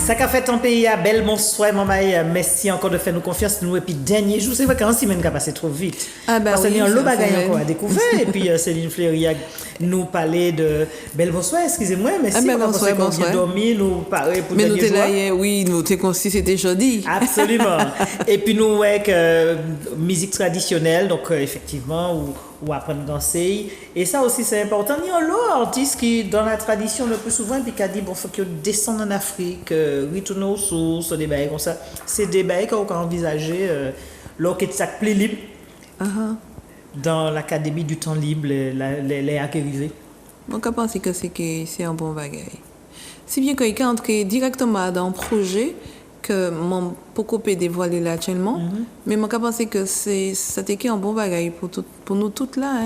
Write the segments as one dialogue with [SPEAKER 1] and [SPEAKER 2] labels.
[SPEAKER 1] Ça qu'a fait ton pays à belle bonsoir maman, merci encore de faire nous confiance nous et puis dernier jour c'est vrai qu'en semaine qui a passé trop vite.
[SPEAKER 2] Ah bah
[SPEAKER 1] parce
[SPEAKER 2] oui,
[SPEAKER 1] qu'il y a un lot
[SPEAKER 2] ça,
[SPEAKER 1] bagaille
[SPEAKER 2] c'est
[SPEAKER 1] encore à découvrir et puis Céline Fleury a nous parler de belle bonsoir, excusez-moi merci
[SPEAKER 2] ben
[SPEAKER 1] on a pensé qu'on vient dormir nous parler pour
[SPEAKER 2] mais nous
[SPEAKER 1] dernier
[SPEAKER 2] t'es
[SPEAKER 1] jour.
[SPEAKER 2] là hier, oui, nous t'es concis c'était jeudi.
[SPEAKER 1] Absolument. Et puis nous avec musique traditionnelle donc effectivement ou apprendre à danser. Et ça aussi, c'est important. Il y a un lot d'artistes qui, dans la tradition, le plus souvent, puis qui a dit, bon, faut qu'ils descendent en Afrique, retournent aux sources, des bails comme ça. C'est des bails qu'on peut envisager, l'orchestre sac plus libre, dans l'Académie du temps libre, les arrivés.
[SPEAKER 2] Moi, je pense que c'est un bon bagage. Si bien qu'il entre directement dans un projet, que mon beaucoup peut dévoiler là actuellement, mais moi je pense que c'était un bon bagage pour nous toutes là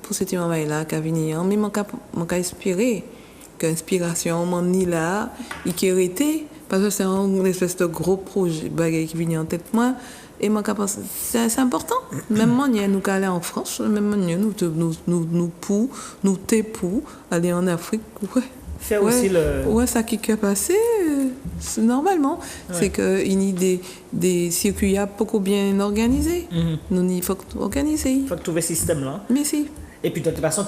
[SPEAKER 2] pour cette maman là qui a venu mais moi je espérer que l'inspiration m'en est là et qui été parce que c'est un espèce de gros projet bagage qui vient en tête moi et moi je pense c'est important même moi nous aller en France même nous pour aller en Afrique ouais.
[SPEAKER 1] Faire aussi
[SPEAKER 2] ça qui est passé, normalement. Ouais. C'est qu'il y a des circuits beaucoup bien organisés. Nous, il faut organiser.
[SPEAKER 1] Il faut trouver ce système-là.
[SPEAKER 2] Mais si.
[SPEAKER 1] Et puis de toute façon,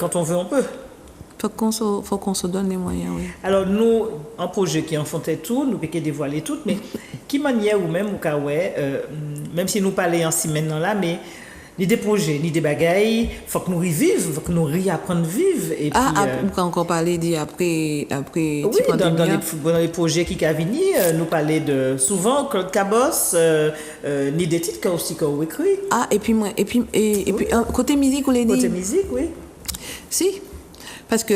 [SPEAKER 1] quand on veut, on peut.
[SPEAKER 2] Faut qu'on se donne les moyens, oui.
[SPEAKER 1] Alors, nous, un projet qui enfantait tout, nous pouvons dévoiler tout, mais qui manière ou même, même si nous parlons en semaine là, mais ni des projets, ni des bagailles, faut que nous revivions, faut que nous réapprenions à vivre. Et puis,
[SPEAKER 2] on peut encore parler après.
[SPEAKER 1] Oui, dans les projets qui ont venu, nous parler de souvent Claude Cabos, ni des titres aussi qu'on écrit.
[SPEAKER 2] Ah, et puis côté musique, vous l'avez dit.
[SPEAKER 1] Côté musique, oui.
[SPEAKER 2] Si. Parce que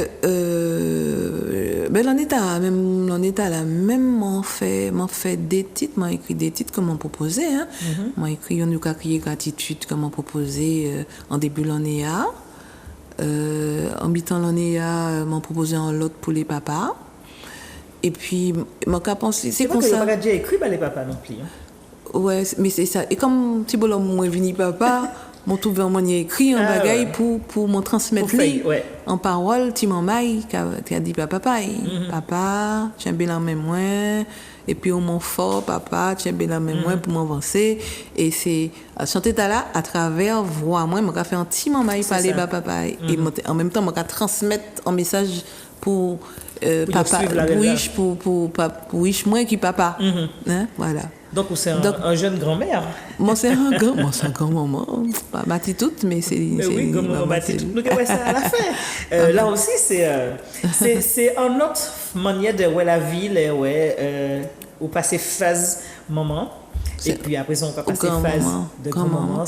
[SPEAKER 2] l'on est là même m'en fait des titres, m'a écrit des titres comme on proposait hein. M'a écrit on a crié gratitude comme on proposait en début l'année en mi-temps l'année m'ont proposé un lot pour les papas et puis m'a pensé c'est comme ça.
[SPEAKER 1] C'est pas que j'ai écrit les papas non plus. Hein.
[SPEAKER 2] Ouais, mais c'est ça et comme petit bonhomme moi venu papa m'ont trouvé un écrit un bagaille pour m'en transmettre en parole ti maman qui a dit papa papa tiens bien la même moi et puis au mon fort papa tiens bien la même moi pour m'avancer et c'est chanter là à travers voix moi m'a fait un petit maman parler papa et en même temps m'a transmettre un message pour papa wish pour moi qui papa hein voilà.
[SPEAKER 1] Donc, c'est un jeune grand-mère.
[SPEAKER 2] Moi, c'est un grand-maman. Pas bâti toute, mais c'est...
[SPEAKER 1] oui, grand-maman bâti toute. Nous, ça à la fin. Là aussi, c'est une autre manière de voir la vie, où passer phase maman. Et puis après, on va passer phase de grand-maman.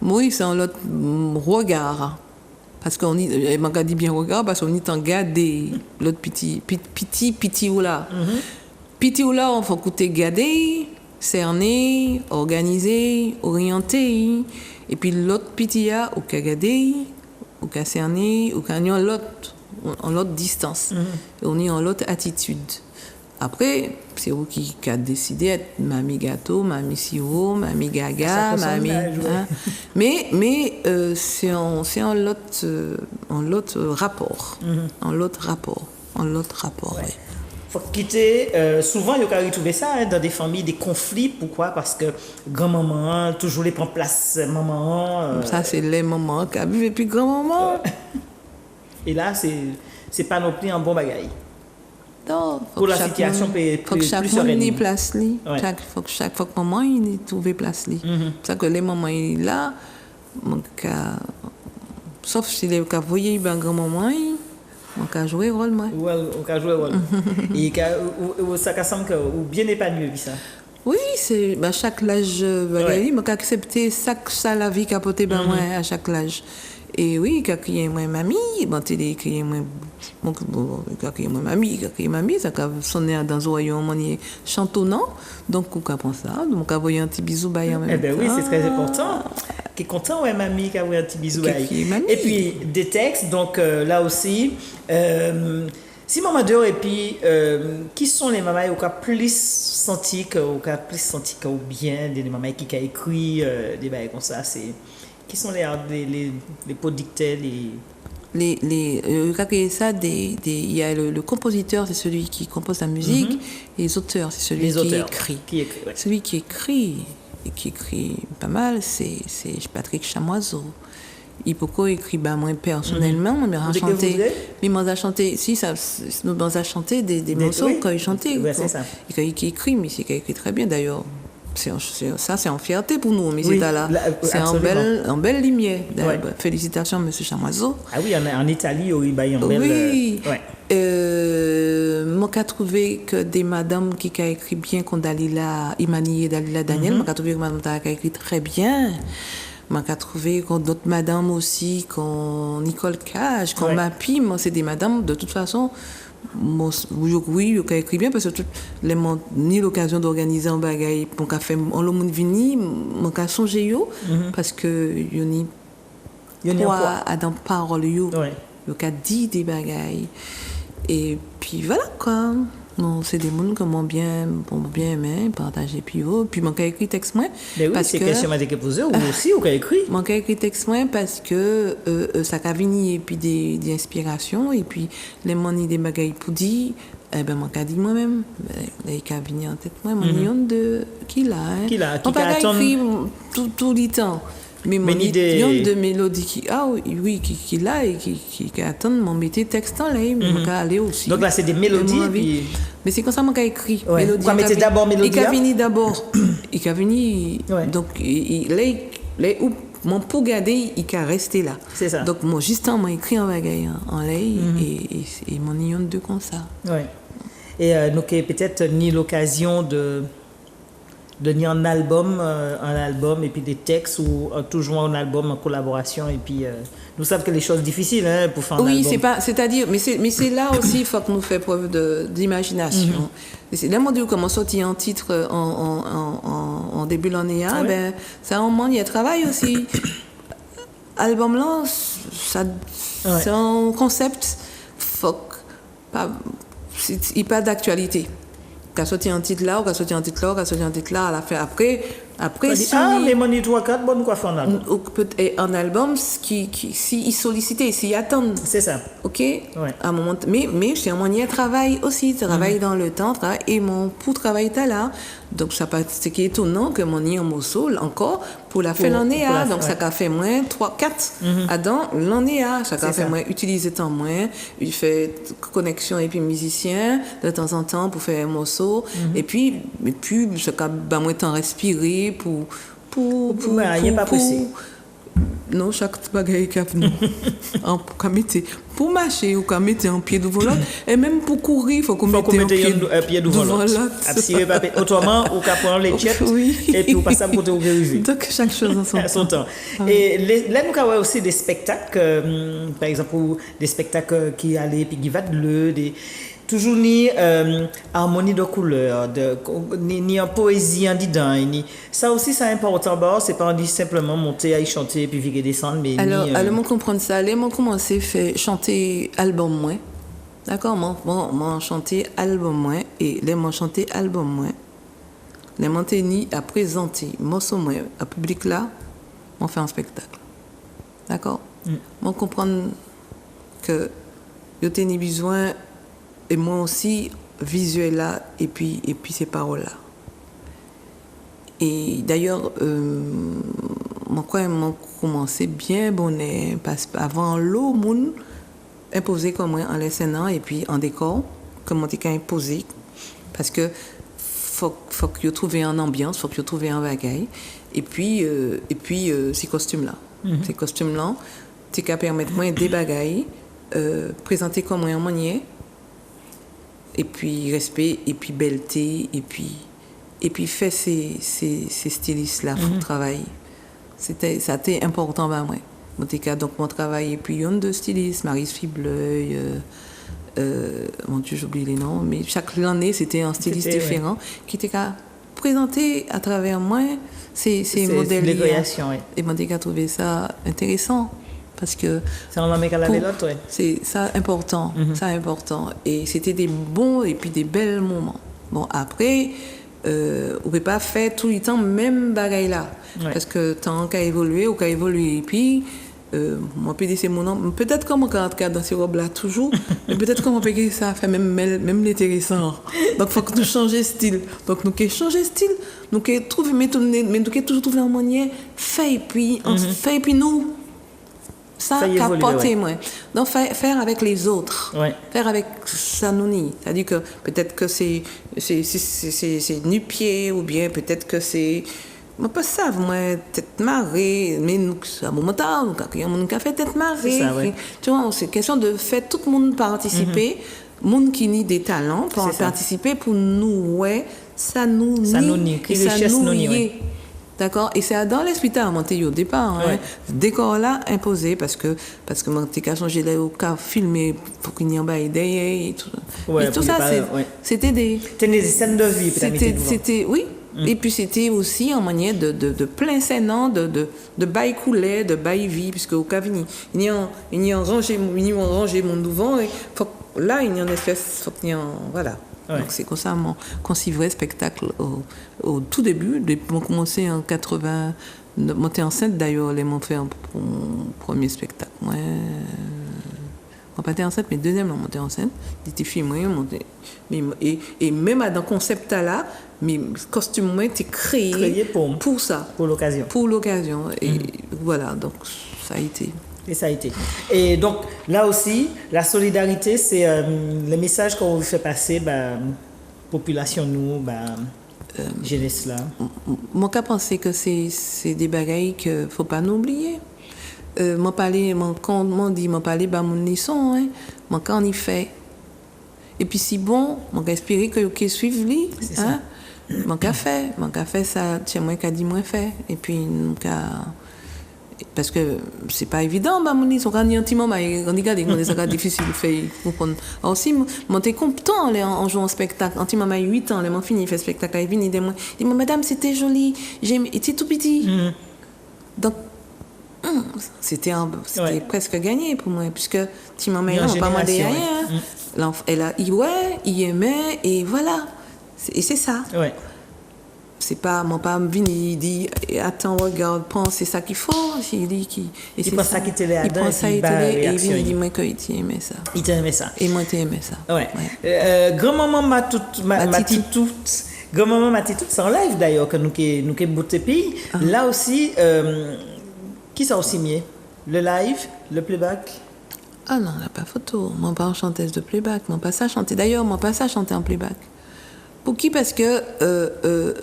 [SPEAKER 2] Oui, c'est un autre regard. Parce qu'on m'a dit bien regard, parce qu'on y t'en garde l'autre petit ou là. Petit ou là, on faut écouter, garder, cerner, organiser, orienter. Et puis l'autre petit là, on peut garder, on peut cerner, on peut aller en l'autre distance. Et on est en l'autre attitude. Après, c'est vous qui a décidé d'être mamie gâteau, mamie sirop, mamie gaga, mamie. Hein. Mais c'est un l'autre rapport. En l'autre rapport.
[SPEAKER 1] Ouais. Faut quitter. Souvent, il y a retrouvé ça dans des familles, des conflits. Pourquoi? Parce que grand-maman, toujours les prend place maman.
[SPEAKER 2] Ça, c'est les mamans qui vivent et puis grand-maman.
[SPEAKER 1] Et là, c'est pas non plus un bon bagaille.
[SPEAKER 2] Non,
[SPEAKER 1] pour la situation plus
[SPEAKER 2] chaque
[SPEAKER 1] sereine.
[SPEAKER 2] Il place li. Faut que maman il trouve place li. C'est ça que les mamans il là, sauf si les cas voyer ben grand-maman on peut jouer rôle moi.
[SPEAKER 1] Ouais, on peut jouer rôle. Et ça semble que ou bien épanoui ça.
[SPEAKER 2] Oui, c'est chaque âge bagaille, on peut accepter ça la vie capoter ben moi à chaque âge. Et oui, quand il y a moi mamie, bon télé crier moi quand il y a moi mamie, ça va sonner dans un royaume chantonnant. Donc on comprend ça, donc on voyer un petit bisou bail en même temps.
[SPEAKER 1] Eh ben oui, c'est très important. Qui est content ouais mamie qui a un petit bisou bail. Et puis des textes donc là aussi si maman dehors et puis qui sont les mamans qui ont plus senti que ou bien des mamans qui a écrit des bails comme ça c'est qui sont les pots dictés
[SPEAKER 2] ça, il y a le compositeur, c'est celui qui compose la musique, et les auteurs, c'est celui qui écrit.
[SPEAKER 1] Ouais.
[SPEAKER 2] Celui qui écrit pas mal, c'est Patrick Chamoiseau. Il peut écrit moins personnellement, mais il m'a chanté, nous a chanté des morceaux quand il chantait.
[SPEAKER 1] Ouais, c'est ça.
[SPEAKER 2] Il écrit, mais c'est qu'il écrit très bien d'ailleurs. C'est en fierté pour nous, mais c'est en belle lumière.
[SPEAKER 1] Ouais.
[SPEAKER 2] Félicitations, M. Chamoiseau.
[SPEAKER 1] Ah oui, en Italie, il y a une belle...
[SPEAKER 2] Oui. Moi, j'ai trouvé que des madames qui ont écrit bien, comme Dalila Imani et Dalila Daniel, moi, j'ai trouvé que madame a écrit très bien. Moi, j'ai trouvé que d'autres madames aussi, comme Nicole Cage, comme Mapi, moi, c'est des madames, de toute façon... Oui, il a écrit bien parce que ni l'occasion d'organiser un bagage pour qu'on fait en le monde vini, mon cas songer yo parce que y a dans parole yo, yo ka dit des bagages et puis voilà quoi. Non, c'est des gens qui m'ont bien aimé, partagé puis mon cas écrit texte moi
[SPEAKER 1] parce que question m'a été posée ou aussi ou qu'a écrit.
[SPEAKER 2] Mon cas écrit texte moi parce que ça a venu et puis des inspirations et puis les moni des bagages pour dire mon cas dit moi-même les cas venir en tête moi mon de qui attend tout le temps. Mais mon idée de mélodie qui l'a et qui attend mon métier texte en là mais aller aussi.
[SPEAKER 1] Donc là c'est des mélodies
[SPEAKER 2] mais c'est comme ça mon cas écrit
[SPEAKER 1] mélodie. Quoi mettez d'abord mélodie.
[SPEAKER 2] Il a venu donc les mon pour garder il a resté là.
[SPEAKER 1] C'est ça.
[SPEAKER 2] Donc moi juste en m'a écrit en bagaille en là et mon ion de comme ça.
[SPEAKER 1] Ouais. Et donc peut-être ni l'occasion de ni un album et puis des textes ou toujours un album en collaboration et puis nous savons que les choses difficiles pour faire un album.
[SPEAKER 2] Oui, c'est-à-dire mais c'est là aussi il faut que nous fassions preuve d'imagination. C'est là mon Dieu comment sortir un titre en début de l'année ça en manque il y a travail aussi. Album là ça c'est un concept faut il pas d'actualité. Qu'a sorti un titre là, ou qu'a sorti un titre là, ou qu'a sorti un titre là, à la fin après
[SPEAKER 1] mais mon 3-4 bonne quoi faire un album.
[SPEAKER 2] Un album qui si il sollicité, s'il attend.
[SPEAKER 1] C'est ça.
[SPEAKER 2] OK à un moment mais c'est un moyen de travail aussi, travail dans le temps, et mon pour travailler là. Donc ça pas ce qui est étonnant que mon en morceau encore pour la fin l'année donc ça a fait moins 3-4 dans l'année ça a fait moins utiliser temps moins, il fait connexion et puis musicien de temps en temps pour faire un morceau et puis ça a moins temps respirer pour
[SPEAKER 1] il n'y a pas possible.
[SPEAKER 2] Non, chaque bagaille pour marcher ou mettre un pied devant l'autre et même pour courir il faut qu'on mette
[SPEAKER 1] un pied devant l'autre. Autrement ou qu'à prendre les chèques et puis on passe à côté au vérifier.
[SPEAKER 2] Donc chaque chose en son
[SPEAKER 1] temps. Et là nous avons aussi des spectacles par exemple des spectacles qui allaient puis qui va des toujours ni harmonie de couleurs ni en poésie en dedans ni ça aussi c'est important c'est pas simplement monter à y chanter puis virer descendre mais
[SPEAKER 2] alors moi comprendre ça les moi commencer faire chanter album moins d'accord moi chanter album moins et les moi chanter album moins les monter ni à présenter morceau moins à public là on fait un spectacle d'accord moi comprendre que yo t'ai besoin et moi aussi visuel là et puis ces paroles là et d'ailleurs moi quand même commencé bien bonnet parce avant l'eau moun imposé comme moi en l'escenant et puis en décor comme on dit imposé parce que faut que you trouver une ambiance faut que you trouver un bagaille et puis ces costumes là c'est qu'à permettre moi des bagailles présenter comme un manière et puis respect et puis belleté et puis faire ces stylistes là pour travailler ça a été important pour moi donc mon travail et puis une de stylistes Maryse Fibleuil mon Dieu j'oublie les noms mais chaque année c'était un styliste différent qui était qu'à présenter à travers moi ces modèles
[SPEAKER 1] les créations
[SPEAKER 2] et mon a trouvé ça intéressant parce que
[SPEAKER 1] c'est un mec à la vélote
[SPEAKER 2] c'est ça important ça important et c'était des bons et puis des belles moments bon après on peut pas faire tout le temps même bagaille là parce que tant qu'à évoluer ou qu'à évoluer et puis moi peux dire c'est mon nom, peut-être comme on rentre dans ces robes là toujours, mais peut-être comme on peut dire ça fait même l'intéressant. Donc faut que nous changer style. Donc nous que changer style, nous que trouver mais nous que toujours trouver un moyen fait et puis nous ça capoter moi. Donc faire avec les autres.
[SPEAKER 1] Ouais.
[SPEAKER 2] Faire avec Sanouni, c'est-à-dire que peut-être que c'est nu-pied ou bien peut-être que c'est moi pas ça moi tête marée mais nous à moment temps nous fait tête marée.
[SPEAKER 1] Ça, ouais.
[SPEAKER 2] Tu vois, c'est question de faire tout le monde participer, monde qui nie des talents pour participer pour nous ouais ça nous nie
[SPEAKER 1] et ça nous nie.
[SPEAKER 2] D'accord, et c'est dans l'esprit à monter au départ hein. Décor là imposé parce que monter qu'à changer là au cas filmer pour qu'il n'y ait pas derrière et tout.
[SPEAKER 1] Ouais,
[SPEAKER 2] et tout ça c'était des
[SPEAKER 1] scènes de vie
[SPEAKER 2] c'était oui. Et puis c'était aussi en manière de plein scénant de bail coulet de bail vie puisque au cas il y a rangé mon devant et faut là il y a une espèce faut qu'il y a voilà. Donc c'est comme ça qu'on s'y vrai spectacle au tout début on commencé en 80 monté en scène d'ailleurs les m'ont fait un premier spectacle moi pas été enceinte mais deuxième on monté en scène j'étais filmé monté et même dans concept là mais costume moi était créé pour ça
[SPEAKER 1] pour l'occasion
[SPEAKER 2] et voilà donc ça a été.
[SPEAKER 1] Et ça a été. Et donc, là aussi, la solidarité, c'est le message qu'on vous fait passer, population nous, jeunesse là.
[SPEAKER 2] Moi, je pense que c'est des bagailles qu'il ne faut pas nous oublier. Quand on dit, moi parler, mon lisson, hein, moi quand on y fait. Et puis si bon, moi espérer que vous suivez lui, hein. Mon café ça, tiens moi qu'a dit moi fait. Et puis parce que c'est pas évident mon ils sont quand un petit moment on dit ça difficile de faire comprendre aussi moi t'es content en jouant spectacle un petit moment 8 ans les m'ont fini fait spectacle et vient dit moi madame c'était joli j'aime était tout petit donc c'était presque gagné pour moi puisque petit maman n'a pas demandé rien il aimait et voilà et c'est ça c'est pas mon père vient il dit attends regarde pense c'est ça qu'il faut il dit
[SPEAKER 1] il pense ça qui te l'a dedans
[SPEAKER 2] et il dit moi que il aimait ça et moi t'aimais ça
[SPEAKER 1] grand-maman grand-maman Matitoute c'est en live d'ailleurs que nous qui beauté pays là aussi qui ça aussi mieux le live le playback.
[SPEAKER 2] Ah non là pas photo moi pas en chanteuse de playback moi pas ça chanter d'ailleurs moi pas ça chanter en playback. Pour qui? Parce que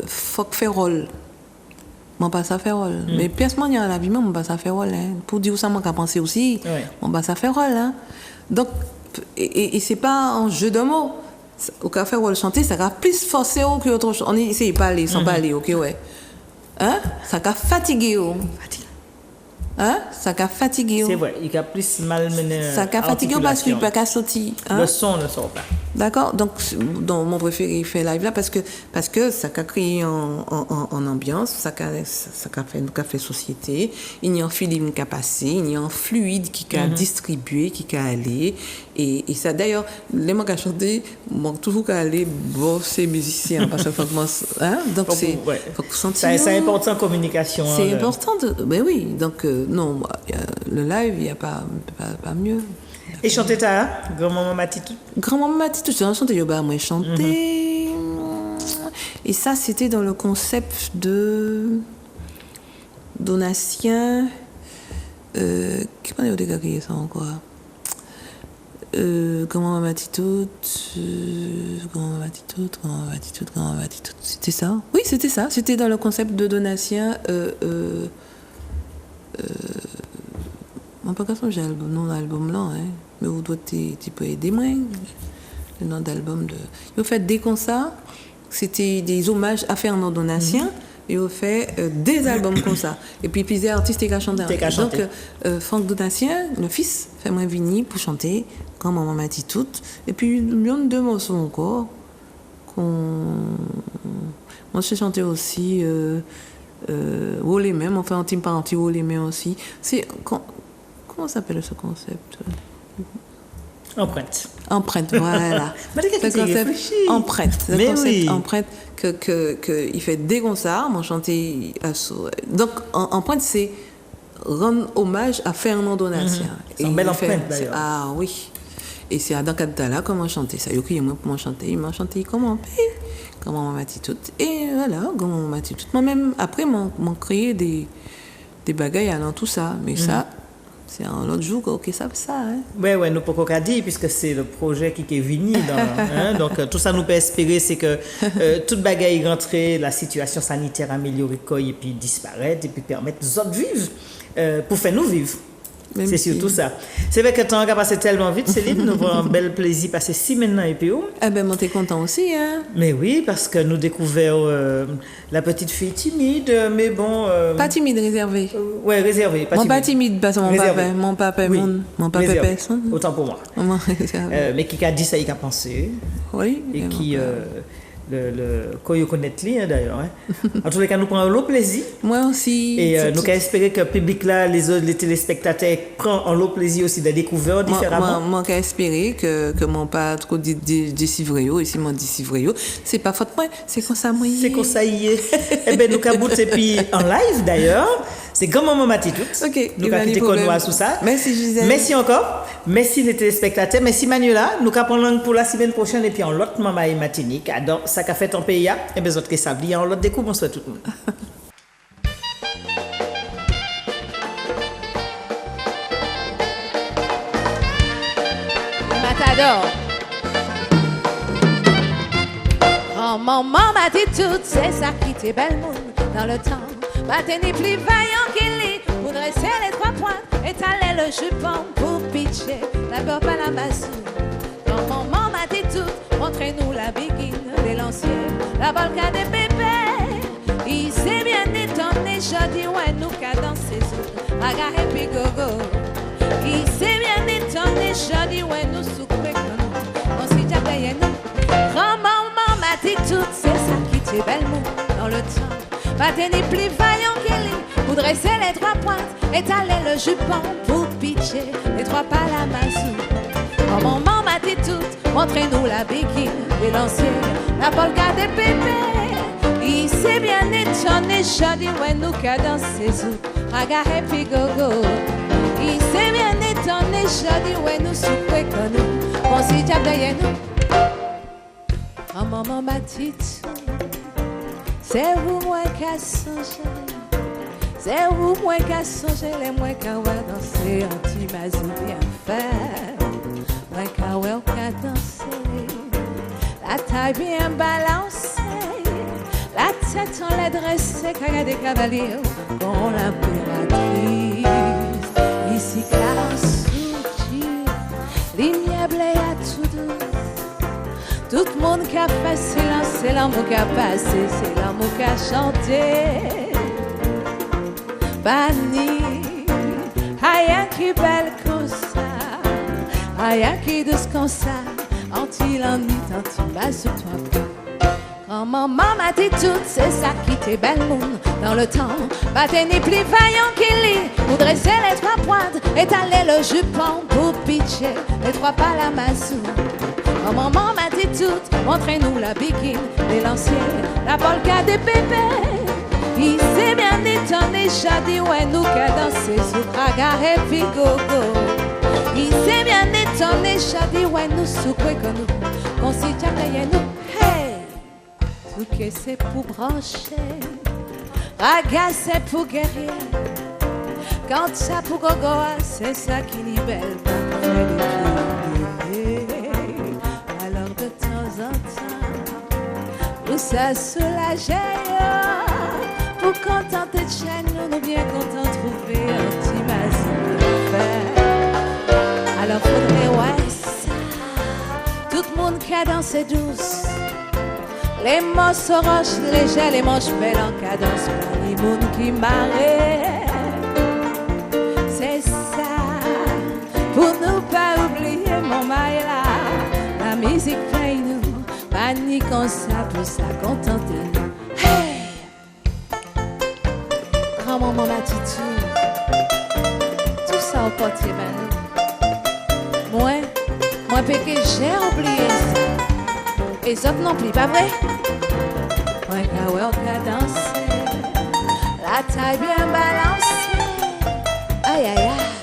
[SPEAKER 2] faut faire rôle. Moi pas ça faire rôle. Mais piècement dans la vie moi pas ça faire rôle hein. Pour dire ça moi qu'à penser aussi. Moi pas ça faire rôle hein. Donc et c'est pas un jeu de mots. Au cas faire rôle chanter ça va plus forcer que autre chose. On essaye pas aller sans parler OK ouais. Hein? Ça va fatiguer hein? Ça va fatiguer.
[SPEAKER 1] C'est vrai, il a plus mal mené.
[SPEAKER 2] Ça va fatiguer parce qu'il peut pas sortir.
[SPEAKER 1] Hein? Le son ne sort pas.
[SPEAKER 2] D'accord, donc mon préféré fait live là parce que ça a créé en ambiance, ça a fait société, il y a un film qui a passé, il y a un fluide qui a distribué, qui a allé et ça d'ailleurs les gens qui ont chanté m'ont toujours qu'à aller bosser musicien parce que faut hein donc c'est faut sentir
[SPEAKER 1] c'est important communication
[SPEAKER 2] c'est important ben oui donc non le live il y a pas mieux.
[SPEAKER 1] Et chanter ta grand-maman Matitoute?
[SPEAKER 2] Grand-maman Matitoute, j'ai chanté yoga, moi chanté. Et ça, c'était dans le concept de Donatien. Comment on a déclaré ça encore? Grand-maman Matitoute. C'était ça? Oui, c'était ça. C'était dans le concept de Donatien. Pas qu'à son album, non album là, hein. Mais vous doit tu peux aider moi. Le nom d'album de. Ils ont fait des concerts, c'était des hommages à Fernand Donatien. Ils ont fait des albums comme ça. Et puis plusieurs artistes qui ont chanté. Donc Franck Donatien, le fils, fait moi venir pour chanter quand maman m'a dit tout. Et puis il y a deux morceaux encore moi j'ai chanté aussi Haut les mains, on fait un team par un petit Haut les mains aussi. C'est comment s'appelle ce concept? Empreinte, voilà.
[SPEAKER 1] Le concept
[SPEAKER 2] empreinte.
[SPEAKER 1] Le concept
[SPEAKER 2] empreinte que il fait des concerts, moi chanter donc empreinte c'est rendre hommage à Fernand Donatien.
[SPEAKER 1] C'est une belle empreinte, d'ailleurs.
[SPEAKER 2] Ah oui. Et c'est à dans cadre là comment chanter ça. Il moi pour chanter, il m'a chanté comment m'a dit tout. Et voilà, comment m'a dit tout. Moi-même après m'ont créé des bagailles dans tout ça, mais ça c'est un autre jour que ça hein.
[SPEAKER 1] Ouais, nous pouvons pas dire puisque c'est le projet qui est venu donc tout ça nous peut espérer c'est que toute bagaille rentrer, la situation sanitaire améliorée et puis disparaître et puis permettre aux autres vivre pour faire nous vivre. Même c'est surtout ça. C'est vrai que le temps a passé tellement vite, Céline. Nous avons un bel plaisir passer 6 maintenant et puis où.
[SPEAKER 2] Eh ben, moi, t'es content aussi, hein.
[SPEAKER 1] Mais oui, parce que nous découvrons la petite fille timide, mais bon.
[SPEAKER 2] Pas timide, réservée.
[SPEAKER 1] Ouais, réservée.
[SPEAKER 2] Pas timide, parce que mon papa, personne.
[SPEAKER 1] Autant pour moi. Mais qui a dit ça, il a pensé.
[SPEAKER 2] Oui.
[SPEAKER 1] Et qui. Le connaître d'ailleurs en tous les cas nous prenons le plaisir
[SPEAKER 2] moi aussi
[SPEAKER 1] et nous qu'à espérer que le public là les téléspectateurs prennent le plaisir aussi de découvrir différemment
[SPEAKER 2] moi qu'à espérer que mon pas trop décivréo ici mon décivréo c'est pas faute moi c'est comme ça moi
[SPEAKER 1] c'est comme ça y est et ben nous qu'à bouter puis en live d'ailleurs c'est grand maman Matitout
[SPEAKER 2] ok
[SPEAKER 1] nous qu'à quitter Connois sous ça
[SPEAKER 2] merci Gisèle
[SPEAKER 1] merci encore merci les téléspectateurs merci Manuela nous qu'à prendre pour la semaine prochaine et puis en l'autre maman et Matinique donc ça qu'a fait ton pays et bien autres que ça en l'autre découvre bonsoir tout le monde
[SPEAKER 3] Matador oh maman m'a dit tout c'est ça qui t'est belle monde dans le temps matin n'est plus vaillant qu'il est pour dresser les 3 points étaler le jupon pour pitcher d'abord pas la massue oh maman m'a dit tout montrez-nous la bikini de l'ancien la balka des bébés il s'est bien étonné je dis ouais nous qu'à danser sous bagarre et puis gogo il s'est bien étonné je dis ouais nous souper comme on s'y tapait nous grand-maman m'a dit tout c'est ça qui t'est belle mou dans le temps pas tenir plus vaillant qu'elle est pour dresser les 3 pointes étaler le jupon pour pitcher les 3 pas la massou oh maman m'a dit tout montrez-nous la bikini de l'ancien la polka des bébés il s'est bien étonné je dis ouais nous qu'à danser sous bagarre et puis gogo il s'est bien étonné je dis ouais nous souper comme nous on s'y tapait nous oh maman m'a dit c'est vous moi qu'à songer c'est vous moi qu'à songer les moi qu'à danser anti-mazou bien faire moi qu'à danser la taille bien balancée la tête en lait dressée qu'à des cavaliers comme l'impératrice ici classe ligne blé à tout doux tout le monde qui a fait silence c'est l'amour qui a passé c'est l'amour qui a chanté Bani Aya qui belle comme ça Aya qui douce comme ça anti-l'ennui anti-bas sur toi quand maman m'a dit tout c'est ça qui t'est belle monde dans le temps pas tenir plus vaillant qu'il est pour dresser les 3 pointes étaler le jupon pour pitcher les 3 pas la massou oh maman m'a dit tout montrez-nous la bikini de l'ancien la polka des bébés il s'est bien étonné j'ai dit ouais nous qu'à danser sous bagarre et puis gogo il s'est bien étonné j'ai dit ouais nous souper comme nous qu'on s'y tapait nous hey tout que c'est pour brancher raga c'est pour guerrier quand ça pour gogo c'est ça qui libère pas alors de temps en temps pour ça soulager pour contenter de chaîne nous bien contents de trouver un petit massif alors faudrait ouais ça tout le monde qui a dansé douce les mots roches légers les manches belles en cadence pas les monde qui marrait c'est ça pour nous pas oublier mon maïla la musique paye nous panique en ça pour ça contenter nous hey grand maman attitude tout ça au portier moi péché j'ai oublié ça et les autres non plus pas vrai moi qu'à danser la taille bien balancée aïe, aïe.